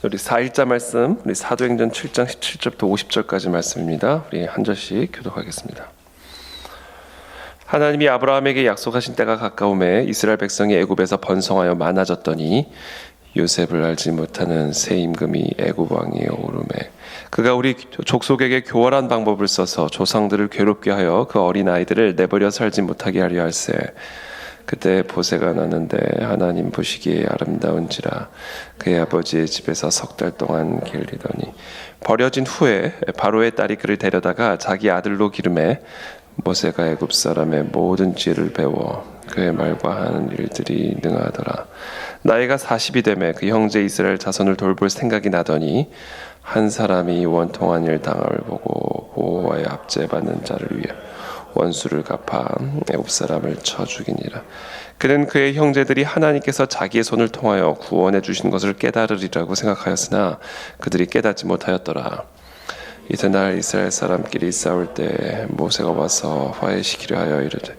우리 4일자 말씀, 우리 사도행전 7장 17절부터 50절까지 말씀입니다. 우리 한 절씩 교독하겠습니다. 하나님이 아브라함에게 약속하신 때가 가까움에 이스라엘 백성이 애굽에서 번성하여 많아졌더니 요셉을 알지 못하는 새 임금이 애굽 왕위에 오르매 그가 우리 족속에게 교활한 방법을 써서 조상들을 괴롭게 하여 그 어린 아이들을 내버려 살지 못하게 하려 할세. 그때 보새가 나는데 하나님 보시기에 아름다운지라 그의 아버지의 집에서 석 달 동안 길리더니 버려진 후에 바로의 딸이 그를 데려다가 자기 아들로 기름해 모세가 애굽 사람의 모든 지혜를 배워 그의 말과 하는 일들이 능하더라. 나이가 40이 되매 그 형제 이스라엘 자손을 돌볼 생각이 나더니 한 사람이 원통한 일 당함을 보고 보호와의 압제받는 자를 위해 원수를 갚아 애굽 사람을 쳐 죽이니라. 그는 그의 형제들이 하나님께서 자기의 손을 통하여 구원해 주신 것을 깨달으리라고 생각하였으나 그들이 깨닫지 못하였더라. 이튿날 이스라엘 사람끼리 싸울 때 모세가 와서 화해시키려 하여 이르되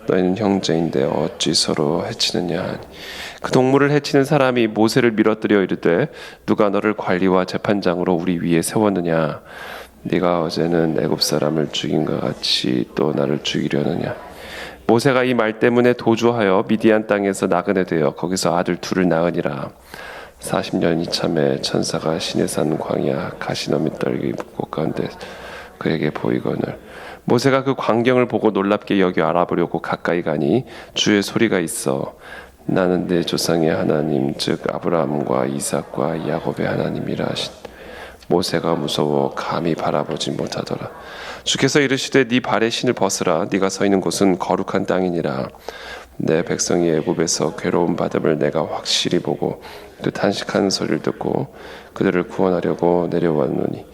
너희는 형제인데 어찌 서로 해치느냐 하니 그 동물을 해치는 사람이 모세를 밀어뜨려 이르되 누가 너를 관리와 재판장으로 우리 위에 세웠느냐 네가 어제는 애굽 사람을 죽인 것 같이 또 나를 죽이려느냐. 모세가 이 말 때문에 도주하여 미디안 땅에서 나그네 되어 거기서 아들 둘을 낳으니라. 40년 이참에 천사가 시내산 광야 가시너미 떨기 북곡 가운데 그에게 보이거늘 모세가 그 광경을 보고 놀랍게 여겨 알아보려고 가까이 가니 주의 소리가 있어 나는 내 조상의 하나님 즉 아브라함과 이삭과 야곱의 하나님이라 하신. 모세가 무서워 감히 바라보지 못하더라. 주께서 이르시되 네 발의 신을 벗으라. 네가 서 있는 곳은 거룩한 땅이니라. 내 백성이 애굽에서 괴로움 받음을 내가 확실히 보고 그 탄식하는 소리를 듣고 그들을 구원하려고 내려왔노니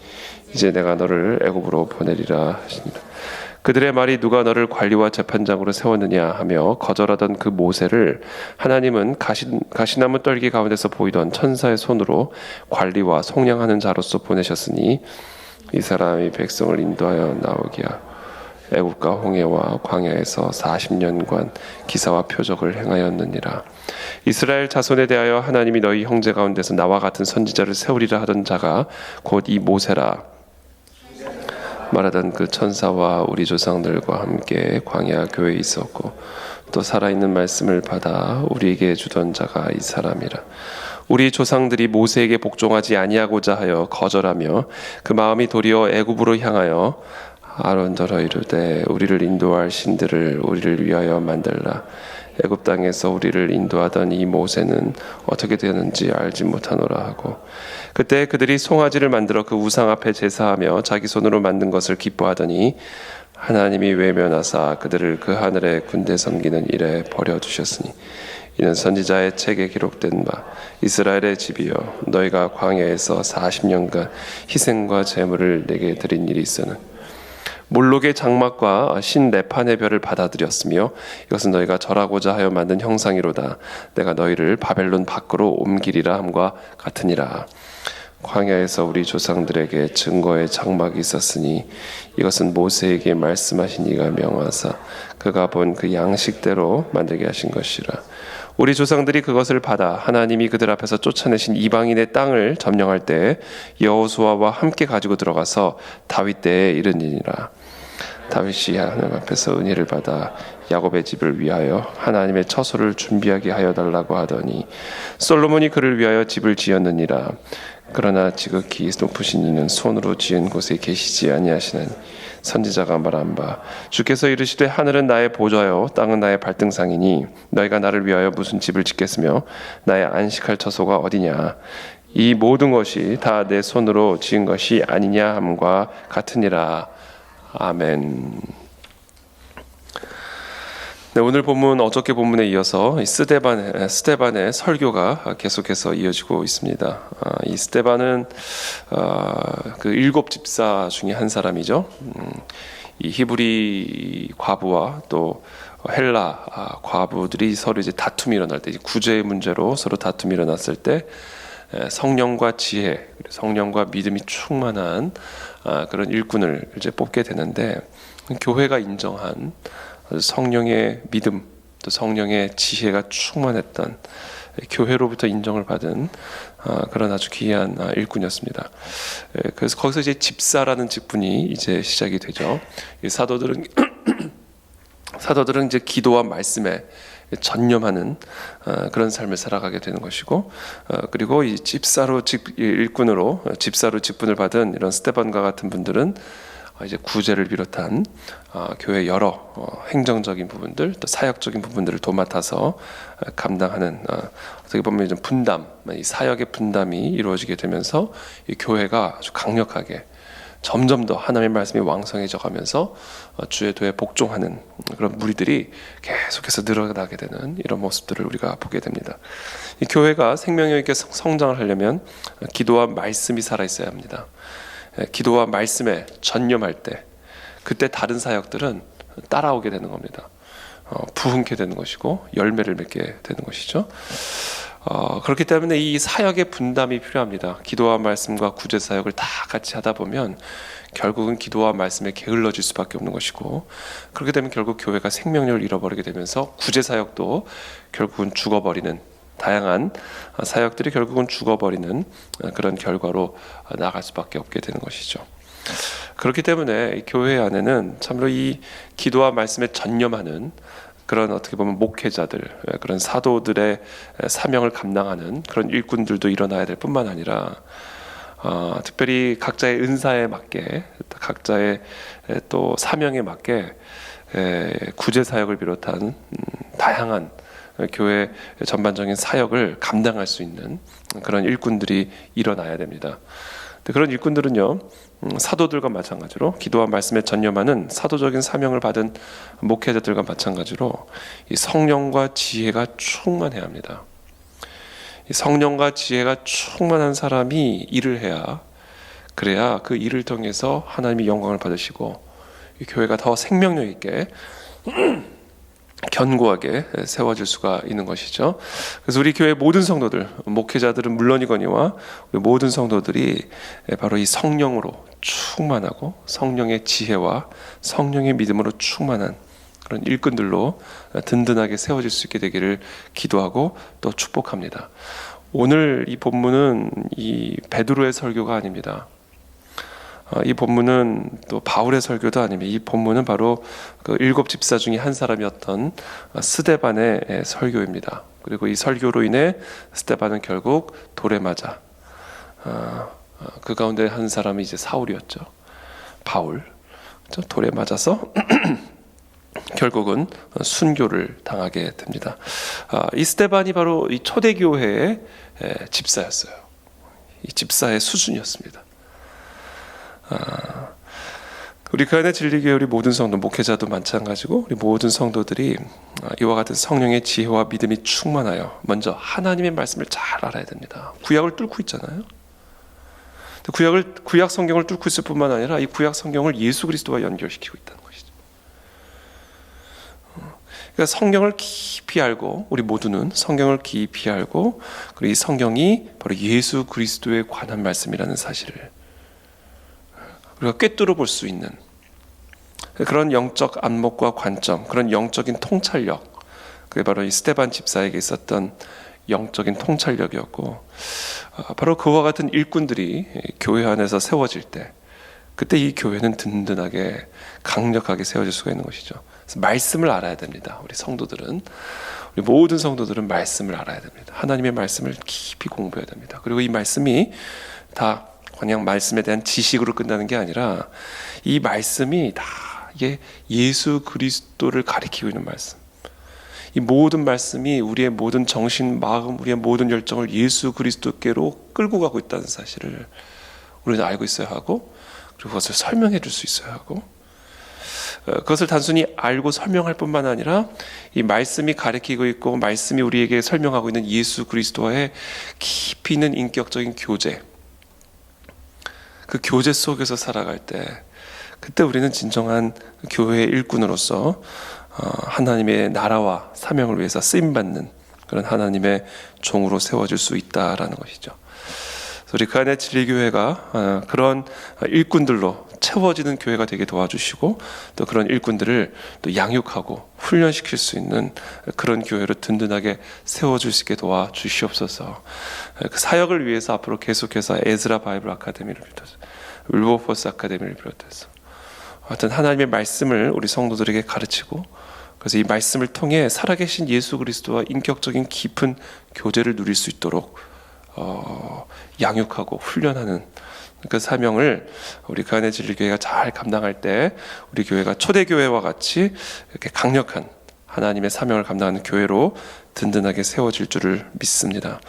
이제 내가 너를 애굽으로 보내리라 하시니라. 그들의 말이 누가 너를 관리와 재판장으로 세웠느냐 하며 거절하던 그 모세를 하나님은 가시나무 떨기 가운데서 보이던 천사의 손으로 관리와 속량하는 자로서 보내셨으니 이 사람이 백성을 인도하여 나오게 하고 애굽과 홍해와 광야에서 40년간 기사와 표적을 행하였느니라. 이스라엘 자손에 대하여 하나님이 너희 형제 가운데서 나와 같은 선지자를 세우리라 하던 자가 곧 이 모세라. 말하던 그 천사와 우리 조상들과 함께 광야 교회에 있었고 또 살아있는 말씀을 받아 우리에게 주던 자가 이 사람이라. 우리 조상들이 모세에게 복종하지 아니하고자 하여 거절하며 그 마음이 도리어 애굽으로 향하여 아론더러 이르되 우리를 인도할 신들을 우리를 위하여 만들라. 애굽 땅에서 우리를 인도하던 이 모세는 어떻게 되는지 알지 못하노라 하고 그때 그들이 송아지를 만들어 그 우상 앞에 제사하며 자기 손으로 만든 것을 기뻐하더니 하나님이 외면하사 그들을 그 하늘의 군대 섬기는 일에 버려두셨으니 이는 선지자의 책에 기록된 바 이스라엘의 집이여 너희가 광야에서 40년간 희생과 제물을 내게 드린 일이 있으는 몰록의 장막과 신 레판의 별을 받아들였으며 이것은 너희가 절하고자 하여 만든 형상이로다. 내가 너희를 바벨론 밖으로 옮기리라 함과 같으니라. 광야에서 우리 조상들에게 증거의 장막이 있었으니 이것은 모세에게 말씀하신 이가 명하사 그가 본 그 양식대로 만들게 하신 것이라. 우리 조상들이 그것을 받아 하나님이 그들 앞에서 쫓아내신 이방인의 땅을 점령할 때 여호수아와 함께 가지고 들어가서 다윗 때에 이르니라. 다윗이 하나님 앞에서 은혜를 받아 야곱의 집을 위하여 하나님의 처소를 준비하게 하여 달라고 하더니 솔로몬이 그를 위하여 집을 지었느니라. 그러나 지극히 높으신 이는 손으로 지은 곳에 계시지 아니하시나니 선지자가 말한 바 주께서 이르시되 하늘은 나의 보좌요 땅은 나의 발등상이니 너희가 나를 위하여 무슨 집을 짓겠으며 나의 안식할 처소가 어디냐. 이 모든 것이 다 내 손으로 지은 것이 아니냐 함과 같으니라. 아멘. 네, 오늘 본문 어저께 본문에 이어서 스데반의 설교가 계속해서 이어지고 있습니다. 이 스데반은 그 7 집사 중에 한 사람이죠. 이 히브리 과부와 또 헬라 과부들이 서로 이제 다툼이 일어날 때, 구제의 문제로 서로 다툼이 일어났을 때 성령과 지혜, 성령과 믿음이 충만한 그런 일꾼을 이제 뽑게 되는데 교회가 인정한 성령의 믿음 또 성령의 지혜가 충만했던 교회로부터 인정을 받은 그런 아주 귀한 일꾼이었습니다. 그래서 거기서 이제 집사라는 직분이 이제 시작이 되죠. 이 사도들은 이제 기도와 말씀에 전념하는 그런 삶을 살아가게 되는 것이고, 그리고 이 일꾼으로 집사로 직분을 받은 이런 스데반과 같은 분들은 이제 구제를 비롯한 교회 여러 행정적인 부분들, 또 사역적인 부분들을 도맡아서 감당하는, 어떻게 보면 좀 분담, 이 사역의 분담이 이루어지게 되면서 이 교회가 아주 강력하게 점점 더 하나님의 말씀이 왕성해져 가면서 주의 도에 복종하는 그런 무리들이 계속해서 늘어나게 되는 이런 모습들을 우리가 보게 됩니다. 이 교회가 생명력 있게 성장을 하려면 기도와 말씀이 살아 있어야 합니다. 기도와 말씀에 전념할 때, 그때 다른 사역들은 따라오게 되는 겁니다. 부흥케 되는 것이고 열매를 맺게 되는 것이죠. 그렇기 때문에 이 사역의 분담이 필요합니다. 기도와 말씀과 구제 사역을 다 같이 하다 보면 결국은 기도와 말씀에 게을러질 수밖에 없는 것이고, 그렇게 되면 결국 교회가 생명력을 잃어버리게 되면서 구제 사역도 결국은 죽어버리는, 다양한 사역들이 결국은 죽어버리는 그런 결과로 나아갈 수밖에 없게 되는 것이죠. 그렇기 때문에 교회 안에는 참으로 이 기도와 말씀에 전념하는 그런, 어떻게 보면 목회자들, 그런 사도들의 사명을 감당하는 그런 일꾼들도 일어나야 될 뿐만 아니라, 특별히 각자의 은사에 맞게, 각자의 또 사명에 맞게 구제 사역을 비롯한 다양한 교회 전반적인 사역을 감당할 수 있는 그런 일꾼들이 일어나야 됩니다. 그런 일꾼들은요, 사도들과 마찬가지로 기도와 말씀에 전념하는 사도적인 사명을 받은 목회자들과 마찬가지로 이 성령과 지혜가 충만해야 합니다. 이 성령과 지혜가 충만한 사람이 일을 해야, 그래야 그 일을 통해서 하나님이 영광을 받으시고 이 교회가 더 생명력 있게 견고하게 세워질 수가 있는 것이죠. 그래서 우리 교회 모든 성도들, 목회자들은 물론이거니와 우리 모든 성도들이 바로 이 성령으로 충만하고 성령의 지혜와 성령의 믿음으로 충만한 그런 일꾼들로 든든하게 세워질 수 있게 되기를 기도하고 또 축복합니다. 오늘 이 본문은 이 베드로의 설교가 아닙니다. 이 본문은 또 바울의 설교도 아닙니다. 이 본문은 바로 그 7 집사 중에 한 사람이었던 스데반의 설교입니다. 그리고 이 설교로 인해 스데반은 결국 돌에 맞아, 그 가운데 한 사람이 이제 사울이었죠. 바울, 돌에 맞아서 결국은 순교를 당하게 됩니다. 이 스데반이 바로 이 초대교회의 집사였어요. 이 집사의 수준이었습니다. 우리 그 안에 진리교회 우리 모든 성도, 목회자도 마찬가지고 우리 모든 성도들이 이와 같은 성령의 지혜와 믿음이 충만하여 먼저 하나님의 말씀을 잘 알아야 됩니다. 구약을 뚫고 있잖아요. 구약 성경을 뚫고 있을 뿐만 아니라 이 구약 성경을 예수 그리스도와 연결시키고 있다는 것이죠. 그러니까 성경을 깊이 알고, 우리 모두는 성경을 깊이 알고, 그리고 이 성경이 바로 예수 그리스도에 관한 말씀이라는 사실을 우리가 꿰뚫어 볼 수 있는 그런 영적 안목과 관점, 그런 영적인 통찰력, 그게 바로 이 스데반 집사에게 있었던 영적인 통찰력이었고, 바로 그와 같은 일꾼들이 교회 안에서 세워질 때, 그때 이 교회는 든든하게 강력하게 세워질 수가 있는 것이죠. 그래서 말씀을 알아야 됩니다. 우리 성도들은, 우리 모든 성도들은 말씀을 알아야 됩니다. 하나님의 말씀을 깊이 공부해야 됩니다. 그리고 이 말씀이 다 그냥 말씀에 대한 지식으로 끝나는 게 아니라 이 말씀이 다 이게 예수 그리스도를 가리키고 있는 말씀, 이 모든 말씀이 우리의 모든 정신, 마음, 우리의 모든 열정을 예수 그리스도께로 끌고 가고 있다는 사실을 우리는 알고 있어야 하고, 그리고 그것을 설명해 줄 수 있어야 하고, 그것을 단순히 알고 설명할 뿐만 아니라 이 말씀이 가리키고 있고 말씀이 우리에게 설명하고 있는 예수 그리스도와의 깊이 있는 인격적인 교제, 그 교제 속에서 살아갈 때, 그때 우리는 진정한 교회의 일꾼으로서 하나님의 나라와 사명을 위해서 쓰임받는 그런 하나님의 종으로 세워질 수 있다라는 것이죠. 우리 그 안에 진리교회가 그런 일꾼들로 채워지는 교회가 되게 도와주시고, 또 그런 일꾼들을 또 양육하고 훈련시킬 수 있는 그런 교회로 든든하게 세워줄 수 있게 도와주시옵소서. 그 사역을 위해서 앞으로 계속해서 에즈라 바이블 아카데미를 비롯해서 윌버포스 아카데미를 비롯해서 하여튼 하나님의 말씀을 우리 성도들에게 가르치고, 그래서 이 말씀을 통해 살아계신 예수 그리스도와 인격적인 깊은 교제를 누릴 수 있도록 양육하고 훈련하는 그 사명을 우리 그 안에 진리교회가 잘 감당할 때 우리 교회가 초대교회와 같이 이렇게 강력한 하나님의 사명을 감당하는 교회로 든든하게 세워질 줄을 믿습니다.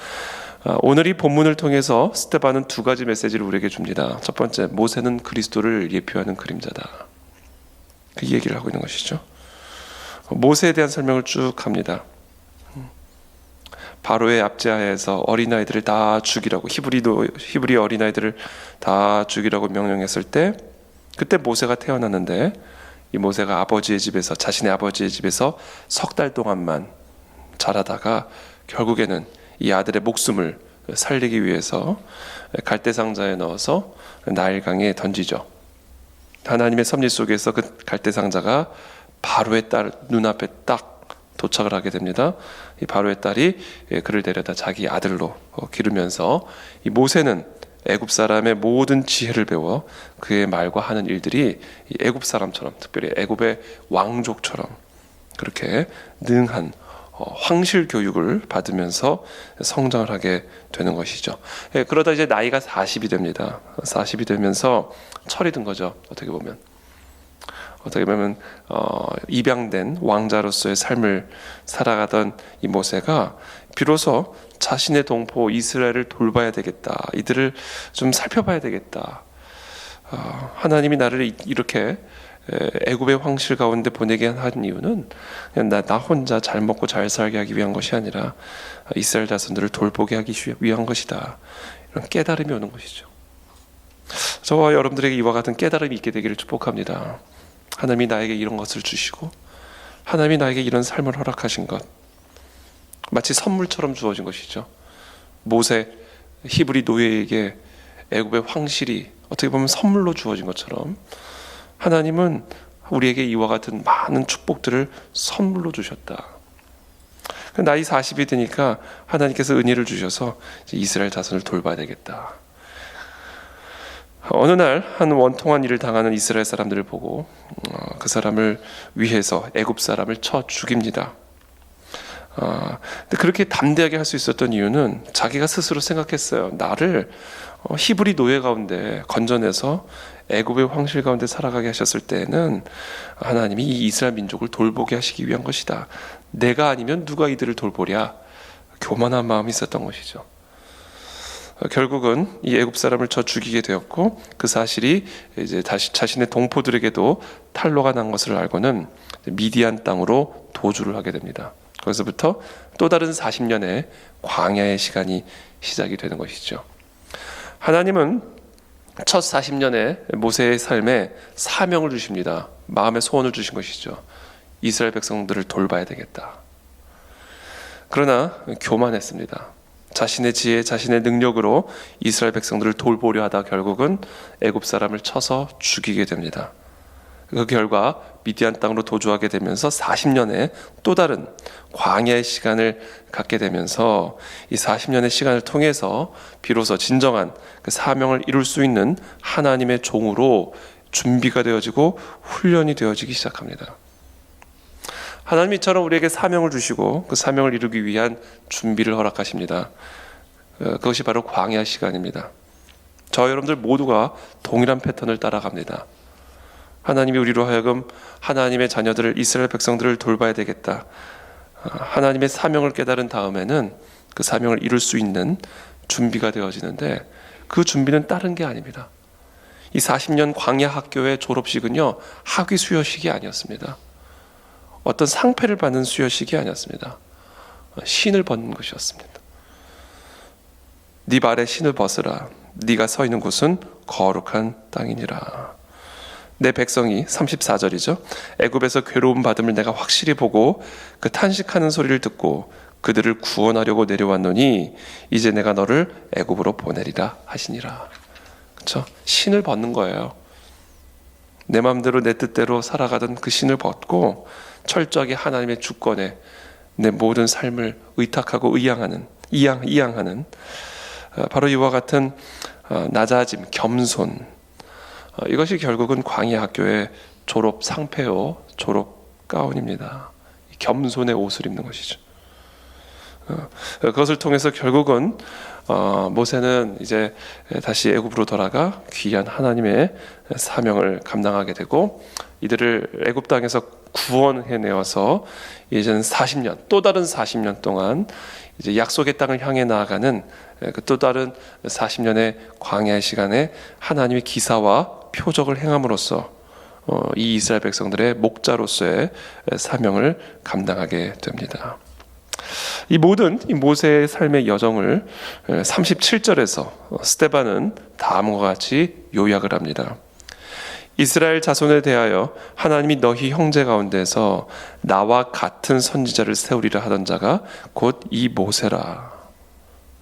오늘 이 본문을 통해서 스데반은 두 가지 메시지를 우리에게 줍니다. 첫 번째, 모세는 그리스도를 예표하는 그림자다. 그 얘기를 하고 있는 것이죠. 모세에 대한 설명을 쭉 합니다. 바로의 압제하에서 어린아이들을 다 죽이라고, 히브리 어린아이들을 다 죽이라고 명령했을 때, 그때 모세가 태어났는데, 이 모세가 자신의 아버지의 집에서 석 달 동안만 자라다가 결국에는 이 아들의 목숨을 살리기 위해서 갈대상자에 넣어서 나일강에 던지죠. 하나님의 섭리 속에서 그 갈대상자가 바로의 딸 눈앞에 딱 도착을 하게 됩니다. 이 바로의 딸이 그를 데려다 자기 아들로 기르면서, 이 모세는 애굽 사람의 모든 지혜를 배워 그의 말과 하는 일들이 애굽 사람처럼, 특별히 애굽의 왕족처럼 그렇게 능한 황실 교육을 받으면서 성장을 하게 되는 것이죠. 그러다 이제 나이가 40이 됩니다. 40이 되면서 철이 든 거죠. 어떻게 보면 입양된 왕자로서의 삶을 살아가던 이 모세가 비로소 자신의 동포 이스라엘을 돌봐야 되겠다, 이들을 좀 살펴봐야 되겠다, 하나님이 나를 이렇게 애굽의 황실 가운데 보내게 한 이유는 그냥 나 혼자 잘 먹고 잘 살게 하기 위한 것이 아니라 이스라엘 자손들을 돌보게 하기 위한 것이다, 이런 깨달음이 오는 것이죠. 저와 여러분들에게 이와 같은 깨달음이 있게 되기를 축복합니다. 하나님이 나에게 이런 것을 주시고, 하나님이 나에게 이런 삶을 허락하신 것, 마치 선물처럼 주어진 것이죠. 모세, 히브리 노예에게 애굽의 황실이 어떻게 보면 선물로 주어진 것처럼, 하나님은 우리에게 이와 같은 많은 축복들을 선물로 주셨다. 나이 40이 되니까 하나님께서 은혜를 주셔서 이스라엘 자손을 돌봐야 되겠다. 어느 날 한 원통한 일을 당하는 이스라엘 사람들을 보고 그 사람을 위해서 애굽 사람을 쳐 죽입니다. 근데 그렇게 담대하게 할 수 있었던 이유는 자기가 스스로 생각했어요. 나를 히브리 노예 가운데 건져내서 애굽의 황실 가운데 살아가게 하셨을 때에는 하나님이 이 이스라엘 민족을 돌보게 하시기 위한 것이다. 내가 아니면 누가 이들을 돌보랴. 교만한 마음이 있었던 것이죠. 결국은 이 애굽 사람을 쳐 죽이게 되었고, 그 사실이 이제 다시 자신의 동포들에게도 탄로가 난 것을 알고는 미디안 땅으로 도주를 하게 됩니다. 거기서부터 또 다른 40년의 광야의 시간이 시작이 되는 것이죠. 하나님은 첫 40년의 모세의 삶에 사명을 주십니다. 마음의 소원을 주신 것이죠. 이스라엘 백성들을 돌봐야 되겠다. 그러나 교만했습니다. 자신의 지혜, 자신의 능력으로 이스라엘 백성들을 돌보려 하다 결국은 애굽 사람을 쳐서 죽이게 됩니다. 그 결과 미디안 땅으로 도주하게 되면서 40년의 또 다른 광야의 시간을 갖게 되면서, 이 40년의 시간을 통해서 비로소 진정한 그 사명을 이룰 수 있는 하나님의 종으로 준비가 되어지고 훈련이 되어지기 시작합니다. 하나님이 이처럼 우리에게 사명을 주시고 그 사명을 이루기 위한 준비를 허락하십니다. 그것이 바로 광야 시간입니다. 저와 여러분들 모두가 동일한 패턴을 따라갑니다. 하나님이 우리로 하여금 하나님의 자녀들을, 이스라엘 백성들을 돌봐야 되겠다, 하나님의 사명을 깨달은 다음에는 그 사명을 이룰 수 있는 준비가 되어지는데, 그 준비는 다른 게 아닙니다. 이 40년 광야 학교의 졸업식은요, 학위 수여식이 아니었습니다. 어떤 상패를 받는 수여식이 아니었습니다. 신을 벗는 것이었습니다. 네 발에 신을 벗으라. 네가 서 있는 곳은 거룩한 땅이니라. 내 백성이, 34절이죠. 애굽에서 괴로움 받음을 내가 확실히 보고 그 탄식하는 소리를 듣고 그들을 구원하려고 내려왔노니 이제 내가 너를 애굽으로 보내리라 하시니라. 그렇죠? 신을 벗는 거예요. 내 마음대로 내 뜻대로 살아가던 그 신을 벗고 철저하게 하나님의 주권에 내 모든 삶을 의탁하고 이양하는 바로 이와 같은 낮아짐, 겸손, 이것이 결국은 광야 학교의 졸업 상패요, 졸업 가운입니다. 겸손의 옷을 입는 것이죠. 그것을 통해서 결국은 모세는 이제 다시 애굽으로 돌아가 귀한 하나님의 사명을 감당하게 되고, 이들을 애굽 땅에서 구원해내어서 이제는 40년, 또 다른 40년 동안 이제 약속의 땅을 향해 나아가는 그 또 다른 40년의 광야의 시간에 하나님의 기사와 표적을 행함으로써 이 이스라엘 백성들의 목자로서의 사명을 감당하게 됩니다. 이 모든 모세의 삶의 여정을 37절에서 스데반은 다음과 같이 요약을 합니다. 이스라엘 자손에 대하여 하나님이 너희 형제 가운데서 나와 같은 선지자를 세우리라 하던 자가 곧 이 모세라.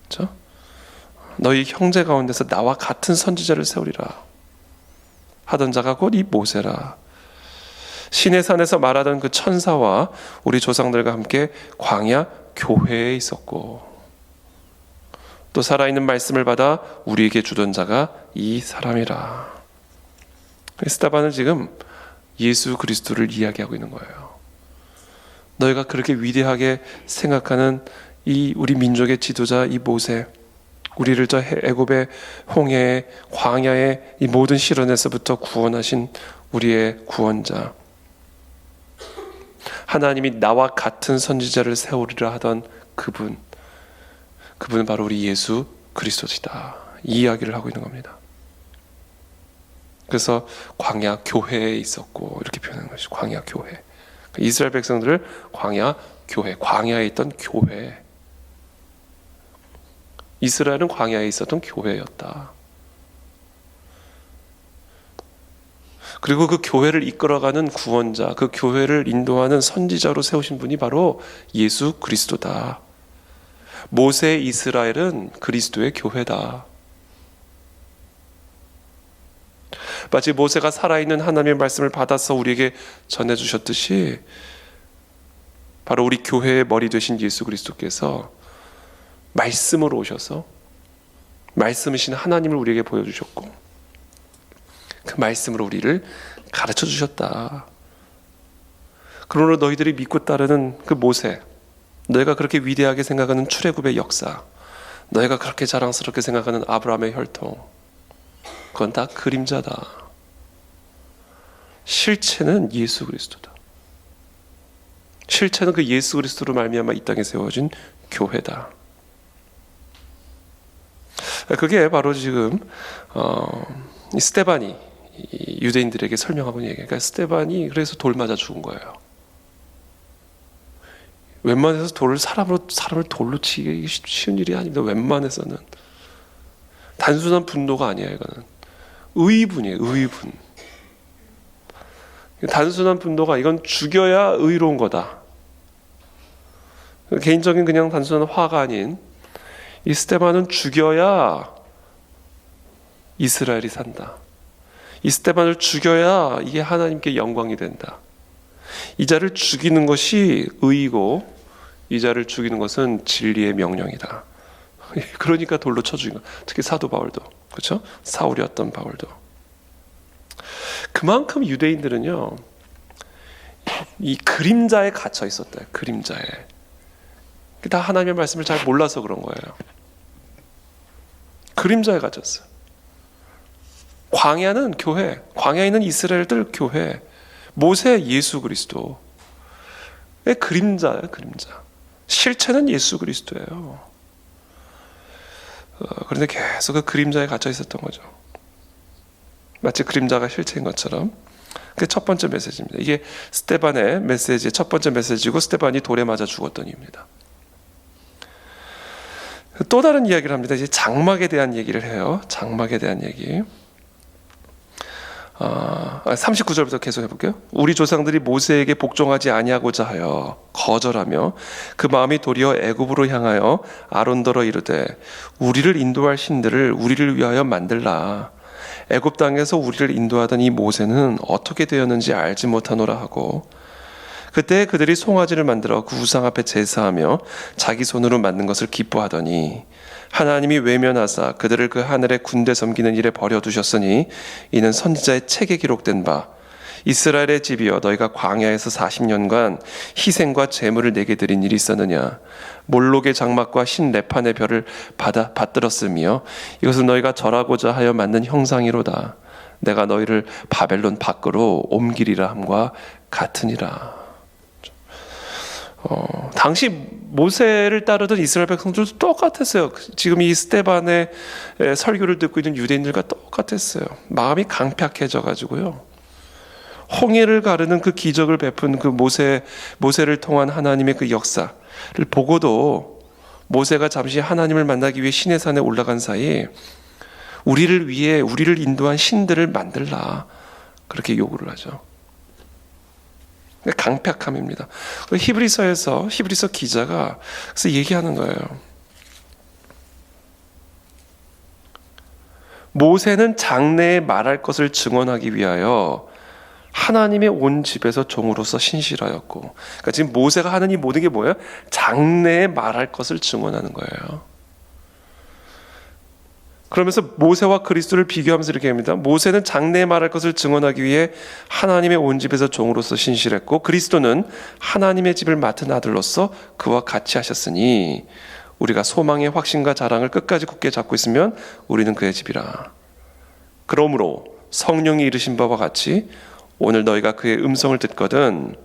그렇죠? 너희 형제 가운데서 나와 같은 선지자를 세우리라 하던 자가 곧 이 모세라. 시내 산에서 말하던 그 천사와 우리 조상들과 함께 광야 교회에 있었고, 또 살아있는 말씀을 받아 우리에게 주던 자가 이 사람이라. 스데반은 지금 예수 그리스도를 이야기하고 있는 거예요. 너희가 그렇게 위대하게 생각하는 이 우리 민족의 지도자 이 모세, 우리를 저 애굽의 홍해의 광야의 이 모든 시련에서부터 구원하신 우리의 구원자, 하나님이 나와 같은 선지자를 세우리라 하던 그분은 바로 우리 예수 그리스도시다, 이 이야기를 하고 있는 겁니다. 그래서 광야 교회에 있었고 이렇게 표현하는 것이죠. 광야 교회, 이스라엘 백성들을 광야 교회, 광야에 있던 교회, 이스라엘은 광야에 있었던 교회였다. 그리고 그 교회를 이끌어가는 구원자, 그 교회를 인도하는 선지자로 세우신 분이 바로 예수 그리스도다. 모세 이스라엘은 그리스도의 교회다. 마치 모세가 살아있는 하나님의 말씀을 받아서 우리에게 전해주셨듯이, 바로 우리 교회의 머리 되신 예수 그리스도께서 말씀으로 오셔서 말씀이신 하나님을 우리에게 보여주셨고, 그 말씀으로 우리를 가르쳐 주셨다. 그러므로 너희들이 믿고 따르는 그 모세, 너희가 그렇게 위대하게 생각하는 출애굽의 역사, 너희가 그렇게 자랑스럽게 생각하는 아브라함의 혈통, 그건 다 그림자다. 실체는 예수 그리스도다. 실체는 그 예수 그리스도로 말미암아 이 땅에 세워진 교회다. 그게 바로 지금 이 스데반이 유대인들에게 설명하고 있는 얘기예요. 그러니까 스데반이 그래서 돌 맞아 죽은 거예요. 웬만해서 사람을 돌로 치기 쉬운 일이 아닙니다. 웬만해서는 단순한 분노가 아니에요. 이거는 의분이에요. 의분. 단순한 분노가, 이건 죽여야 의로운 거다. 개인적인 그냥 단순한 화가 아닌, 이 스데반은 죽여야 이스라엘이 산다. 이 스데반을 죽여야 이게 하나님께 영광이 된다. 이 자를 죽이는 것이 의이고, 이 자를 죽이는 것은 진리의 명령이다. 그러니까 돌로 쳐 죽인 거. 특히 사도 바울도, 그렇죠? 사울이었던 바울도. 그만큼 유대인들은요, 이 그림자에 갇혀 있었다. 그림자에. 다 하나님의 말씀을 잘 몰라서 그런 거예요. 그림자에 갇혔어. 광야는 교회, 광야에 있는 이스라엘들 교회, 모세 예수 그리스도의 그림자예요. 그림자. 실체는 예수 그리스도예요. 그런데 계속 그 그림자에 갇혀 있었던 거죠. 마치 그림자가 실체인 것처럼. 그게 첫 번째 메시지입니다. 이게 스데반의 메시지의 첫 번째 메시지고, 스데반이 돌에 맞아 죽었던 이유입니다. 또 다른 이야기를 합니다. 이제 장막에 대한 얘기를 해요. 장막에 대한 얘기. 39절부터 계속 해볼게요. 우리 조상들이 모세에게 복종하지 아니하고자 하여 거절하며 그 마음이 도리어 애굽으로 향하여 아론더러 이르되 우리를 인도할 신들을 우리를 위하여 만들라. 애굽 땅에서 우리를 인도하던 이 모세는 어떻게 되었는지 알지 못하노라 하고, 그때 그들이 송아지를 만들어 그 우상 앞에 제사하며 자기 손으로 만든 것을 기뻐하더니 하나님이 외면하사 그들을 그 하늘의 군대 섬기는 일에 버려두셨으니 이는 선지자의 책에 기록된 바 이스라엘의 집이여 너희가 광야에서 40년간 희생과 제물을 내게 드린 일이 있었느냐. 몰록의 장막과 신 레판의 별을 받들었으며 이것은 너희가 절하고자 하여 만든 형상이로다. 내가 너희를 바벨론 밖으로 옮기리라 함과 같으니라. 당시 모세를 따르던 이스라엘 백성들도 똑같았어요. 지금 이 스데반의 설교를 듣고 있는 유대인들과 똑같았어요. 마음이 강팍해져 가지고요. 홍해를 가르는 그 기적을 베푼 그 모세를 통한 하나님의 그 역사를 보고도 모세가 잠시 하나님을 만나기 위해 시내산에 올라간 사이 우리를 위해 우리를 인도한 신들을 만들라, 그렇게 요구를 하죠. 강팍함입니다. 히브리서 기자가 그래서 얘기하는 거예요. 모세는 장래에 말할 것을 증언하기 위하여 하나님의 온 집에서 종으로서 신실하였고, 그러니까 지금 모세가 하는 이 모든 게 뭐예요? 장래에 말할 것을 증언하는 거예요. 그러면서 모세와 그리스도를 비교하면서 이렇게 합니다. 모세는 장래에 말할 것을 증언하기 위해 하나님의 온 집에서 종으로서 신실했고, 그리스도는 하나님의 집을 맡은 아들로서 그와 같이 하셨으니 우리가 소망의 확신과 자랑을 끝까지 굳게 잡고 있으면 우리는 그의 집이라. 그러므로 성령이 이르신 바와 같이 오늘 너희가 그의 음성을 듣거든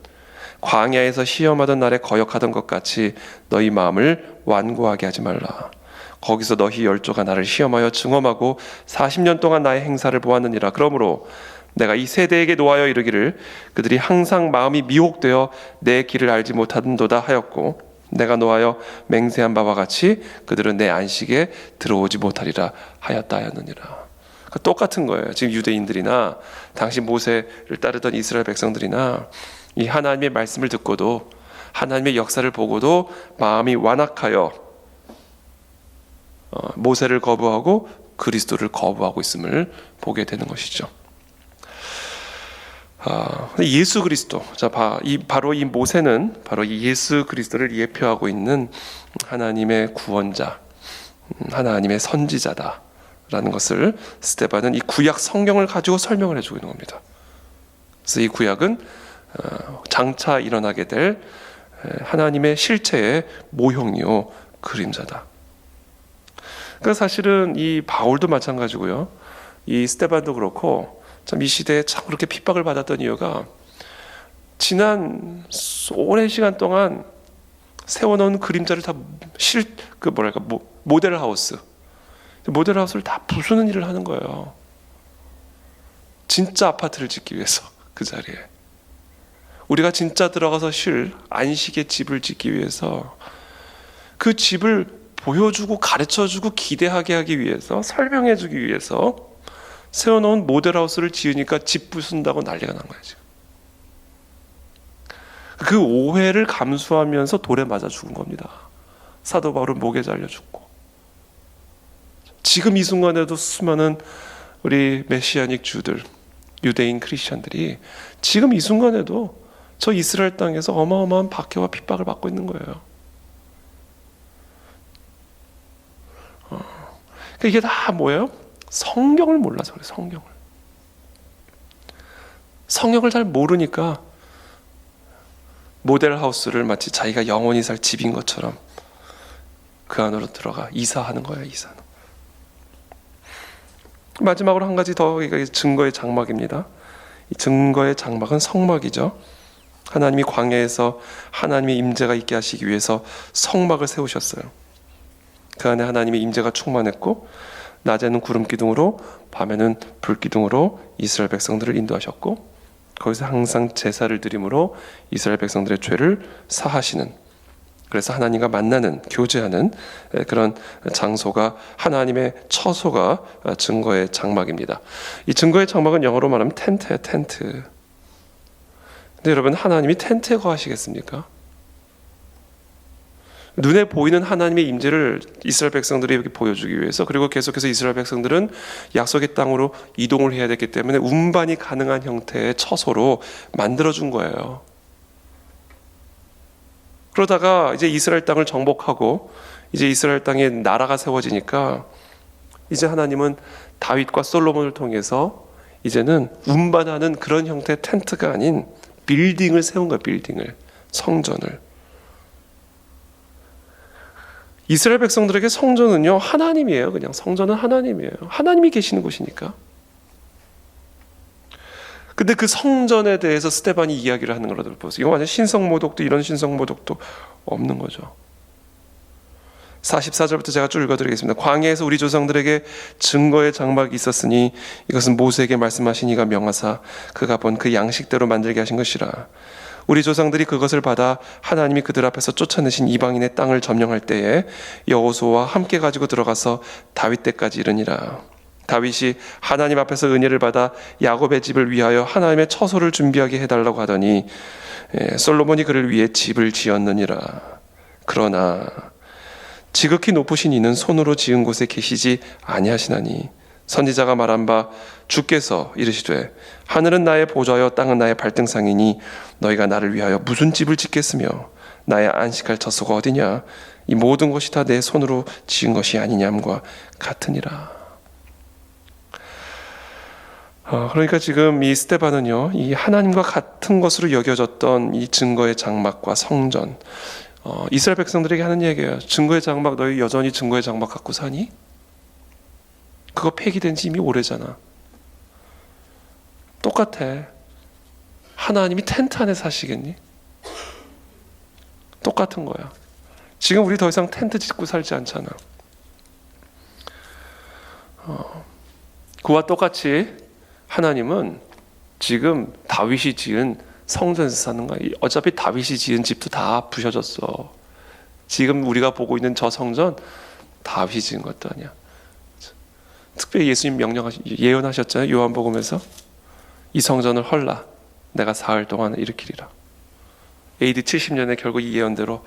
광야에서 시험하던 날에 거역하던 것 같이 너희 마음을 완고하게 하지 말라. 거기서 너희 열조가 나를 시험하여 증험하고 40년 동안 나의 행사를 보았느니라. 그러므로 내가 이 세대에게 노하여 이르기를 그들이 항상 마음이 미혹되어 내 길을 알지 못하던도다 하였고, 내가 노하여 맹세한 바와 같이 그들은 내 안식에 들어오지 못하리라 하였다 하였느니라. 그러니까 똑같은 거예요. 지금 유대인들이나 당시 모세를 따르던 이스라엘 백성들이나 이 하나님의 말씀을 듣고도 하나님의 역사를 보고도 마음이 완악하여 모세를 거부하고 그리스도를 거부하고 있음을 보게 되는 것이죠. 예수 그리스도, 바로 이 모세는 바로 이 예수 그리스도를 예표하고 있는 하나님의 구원자, 하나님의 선지자다라는 것을 스데반은 이 구약 성경을 가지고 설명을 해주고 있는 겁니다. 그래서 이 구약은 장차 일어나게 될 하나님의 실체의 모형이요 그림자다. 그러니까 사실은 이 바울도 마찬가지고요. 이 스데반도 그렇고 참 이 시대에 참 그렇게 핍박을 받았던 이유가 지난 오랜 시간 동안 세워놓은 그림자를 다 모델하우스를 다 부수는 일을 하는 거예요. 진짜 아파트를 짓기 위해서 그 자리에 우리가 진짜 들어가서 쉴 안식의 집을 짓기 위해서 그 집을 보여주고 가르쳐주고 기대하게 하기 위해서 설명해주기 위해서 세워놓은 모델하우스를 지으니까 집 부순다고 난리가 난 거예요. 지금. 그 오해를 감수하면서 돌에 맞아 죽은 겁니다. 사도 바울은 목에 잘려 죽고, 지금 이 순간에도 수많은 우리 메시아닉 주들, 유대인 크리스천들이 지금 이 순간에도 저 이스라엘 땅에서 어마어마한 박해와 핍박을 받고 있는 거예요. 이게 다 뭐예요? 성경을 몰라서 그래요. 성경을 잘 모르니까 모델하우스를 마치 자기가 영원히 살 집인 것처럼 그 안으로 들어가 이사하는 거예요. 마지막으로 한 가지 더, 증거의 장막입니다. 이 증거의 장막은 성막이죠. 하나님이 광야에서 하나님의 임재가 있게 하시기 위해서 성막을 세우셨어요. 그 안에 하나님의 임재가 충만했고, 낮에는 구름 기둥으로 밤에는 불 기둥으로 이스라엘 백성들을 인도하셨고, 거기서 항상 제사를 드림으로 이스라엘 백성들의 죄를 사하시는 그래서 하나님과 만나는, 교제하는 그런 장소가 하나님의 처소가 증거의 장막입니다. 이 증거의 장막은 영어로 말하면 텐트예요, 텐트. 근데 여러분, 하나님이 텐트에 거하시겠습니까? 눈에 보이는 하나님의 임재를 이스라엘 백성들에게 보여주기 위해서, 그리고 계속해서 이스라엘 백성들은 약속의 땅으로 이동을 해야 됐기 때문에 운반이 가능한 형태의 처소로 만들어준 거예요. 그러다가 이제 이스라엘 땅을 정복하고 이제 이스라엘 땅에 나라가 세워지니까 이제 하나님은 다윗과 솔로몬을 통해서 이제는 운반하는 그런 형태의 텐트가 아닌 빌딩을 세운 거예요. 빌딩을, 성전을. 이스라엘 백성들에게 성전은요, 하나님이에요. 그냥 성전은 하나님이에요. 하나님이 계시는 곳이니까. 근데 그 성전에 대해서 스데반이 이야기를 하는 걸 보세요. 이거 완전 신성모독도, 이런 신성모독도 없는 거죠. 44절부터 제가 쭉 읽어드리겠습니다. 광야에서 우리 조상들에게 증거의 장막이 있었으니 이것은 모세에게 말씀하신 이가 명하사 그가 본 그 양식대로 만들게 하신 것이라. 우리 조상들이 그것을 받아 하나님이 그들 앞에서 쫓아내신 이방인의 땅을 점령할 때에 여호수아와 함께 가지고 들어가서 다윗 때까지 이르니라. 다윗이 하나님 앞에서 은혜를 받아 야곱의 집을 위하여 하나님의 처소를 준비하게 해달라고 하더니 솔로몬이 그를 위해 집을 지었느니라. 그러나 지극히 높으신 이는 손으로 지은 곳에 계시지 아니하시나니 선지자가 말한 바 주께서 이르시되 하늘은 나의 보좌여 땅은 나의 발등상이니 너희가 나를 위하여 무슨 집을 짓겠으며 나의 안식할 처소가 어디냐. 이 모든 것이 다 내 손으로 지은 것이 아니냐함과 같으니라. 그러니까 지금 이 스데반은요, 이 하나님과 같은 것으로 여겨졌던 이 증거의 장막과 성전, 이스라엘 백성들에게 하는 얘기예요. 증거의 장막, 너희 여전히 증거의 장막 갖고 사니? 그거 폐기된 지 이미 오래잖아. 똑같아. 하나님이 텐트 안에 사시겠니? 똑같은 거야. 지금 우리 더 이상 텐트 짓고 살지 않잖아. 그와 똑같이 하나님은 지금 다윗이 지은 성전에서 사는 거야. 어차피 다윗이 지은 집도 다 부셔졌어. 지금 우리가 보고 있는 저 성전 다윗이 지은 것도 아니야. 특별히 예수님 예언하셨잖아요. 요한복음에서 이 성전을 헐라 내가 사흘 동안 일으키리라. AD 70년에 결국 이 예언대로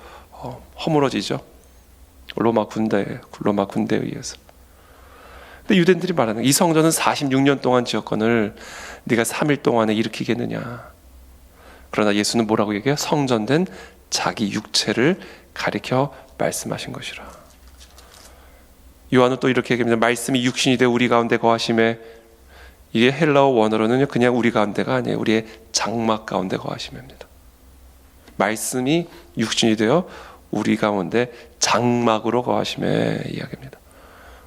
허물어지죠. 로마 군대에 의해서. 근데 유대인들이 말하는 거야. 이 성전은 46년 동안 지었거늘 네가 3일 동안에 일으키겠느냐. 그러나 예수는 뭐라고 얘기해요? 성전된 자기 육체를 가리켜 말씀하신 것이라. 요한은 또 이렇게 얘기합니다. 말씀이 육신이 되어 우리 가운데 거하심에, 이게 헬라어 원어로는 그냥 우리 가운데가 아니에요. 우리의 장막 가운데 거하심입니다. 말씀이 육신이 되어 우리 가운데 장막으로 거하심에 이야기합니다.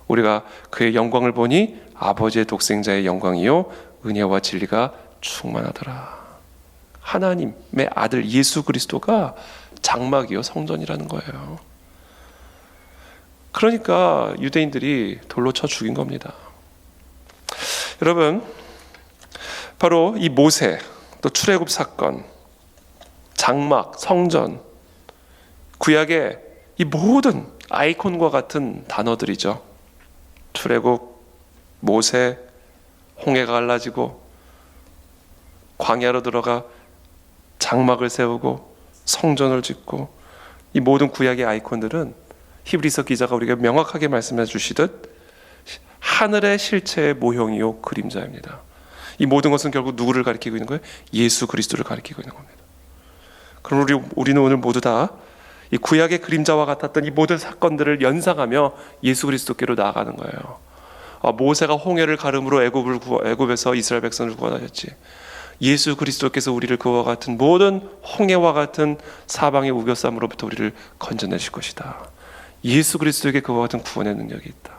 우리가 그의 영광을 보니 아버지의 독생자의 영광이요 은혜와 진리가 충만하더라. 하나님의 아들 예수 그리스도가 장막이요 성전이라는 거예요. 그러니까 유대인들이 돌로 쳐 죽인 겁니다. 여러분, 바로 이 모세, 또 출애굽 사건, 장막, 성전, 구약의 이 모든 아이콘과 같은 단어들이죠. 출애굽, 모세, 홍해가 갈라지고 광야로 들어가 장막을 세우고 성전을 짓고, 이 모든 구약의 아이콘들은 히브리서 기자가 우리에게 명확하게 말씀해 주시듯 하늘의 실체의 모형이요 그림자입니다. 이 모든 것은 결국 누구를 가리키고 있는 거예요? 예수 그리스도를 가리키고 있는 겁니다. 그럼 우리는 오늘 모두 다 이 구약의 그림자와 같았던 이 모든 사건들을 연상하며 예수 그리스도께로 나아가는 거예요. 모세가 홍해를 가름으로 애굽에서 이스라엘 백성을 구원하셨지. 예수 그리스도께서 우리를 그와 같은 모든 홍해와 같은 사방의 우겨쌈으로부터 우리를 건져내실 것이다. 예수 그리스도에게 그와 같은 구원의 능력이 있다.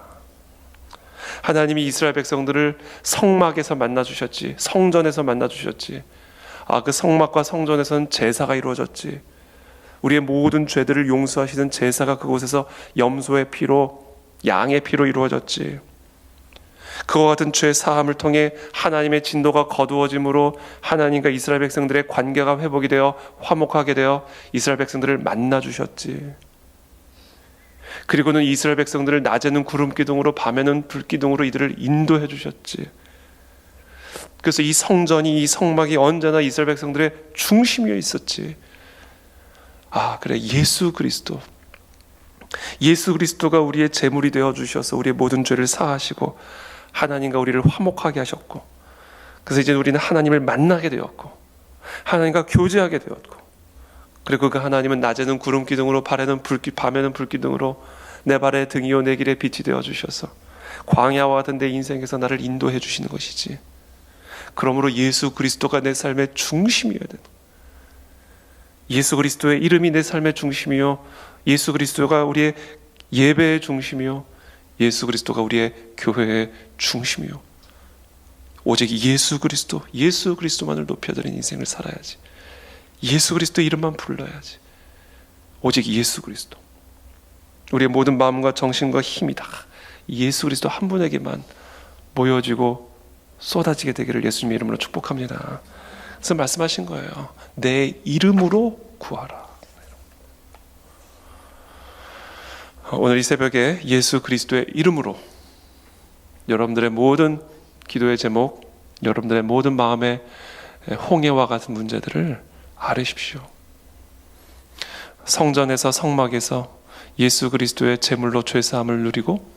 하나님이 이스라엘 백성들을 성막에서 만나주셨지. 성전에서 만나주셨지. 그 성막과 성전에서는 제사가 이루어졌지. 우리의 모든 죄들을 용서하시는 제사가 그곳에서 염소의 피로, 양의 피로 이루어졌지. 그와 같은 죄 사함을 통해 하나님의 진노가 거두어짐으로 하나님과 이스라엘 백성들의 관계가 회복이 되어 화목하게 되어 이스라엘 백성들을 만나 주셨지. 그리고는 이스라엘 백성들을 낮에는 구름 기둥으로 밤에는 불 기둥으로 이들을 인도해 주셨지. 그래서 이 성전이, 이 성막이 언제나 이스라엘 백성들의 중심이어 있었지. 아, 그래, 예수 그리스도가 우리의 제물이 되어 주셔서 우리의 모든 죄를 사하시고 하나님과 우리를 화목하게 하셨고, 그래서 이제 우리는 하나님을 만나게 되었고 하나님과 교제하게 되었고, 그리고 그 하나님은 낮에는 구름 기둥으로 밤에는 불 기둥으로 내 발의 등이요 내 길의 빛이 되어 주셔서 광야와 같은 내 인생에서 나를 인도해 주시는 것이지. 그러므로 예수 그리스도가 내 삶의 중심이어야 된다. 예수 그리스도의 이름이 내 삶의 중심이요, 예수 그리스도가 우리의 예배의 중심이요, 예수 그리스도가 우리의 교회의 중심이요, 오직 예수 그리스도만을 높여드리는 인생을 살아야지. 예수 그리스도 이름만 불러야지. 오직 예수 그리스도. 우리의 모든 마음과 정신과 힘이 다 예수 그리스도 한 분에게만 모여지고 쏟아지게 되기를 예수님의 이름으로 축복합니다. 그래서 말씀하신 거예요. 내 이름으로 구하라. 오늘 이 새벽에 예수 그리스도의 이름으로 여러분들의 모든 기도의 제목, 여러분들의 모든 마음의 홍해와 같은 문제들을 아뢰십시오. 성전에서, 성막에서 예수 그리스도의 제물로 죄사함을 누리고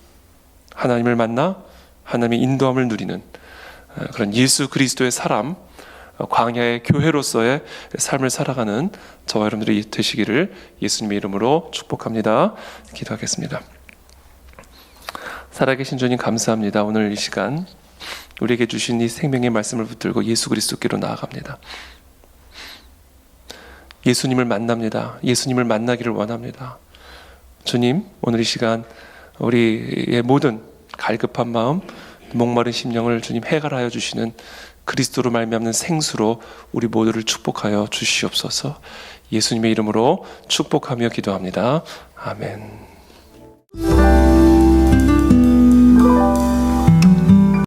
하나님을 만나 하나님의 인도함을 누리는 그런 예수 그리스도의 사람, 광야의 교회로서의 삶을 살아가는 저와 여러분들이 되시기를 예수님의 이름으로 축복합니다. 기도하겠습니다. 살아계신 주님 감사합니다. 오늘 이 시간 우리에게 주신 이 생명의 말씀을 붙들고 예수 그리스도께로 나아갑니다. 예수님을 만납니다. 예수님을 만나기를 원합니다. 주님, 오늘 이 시간 우리의 모든 갈급한 마음, 목마른 심령을 주님 해결하여 주시는 그리스도로 말미암는 생수로 우리 모두를 축복하여 주시옵소서. 예수님의 이름으로 축복하며 기도합니다. 아멘.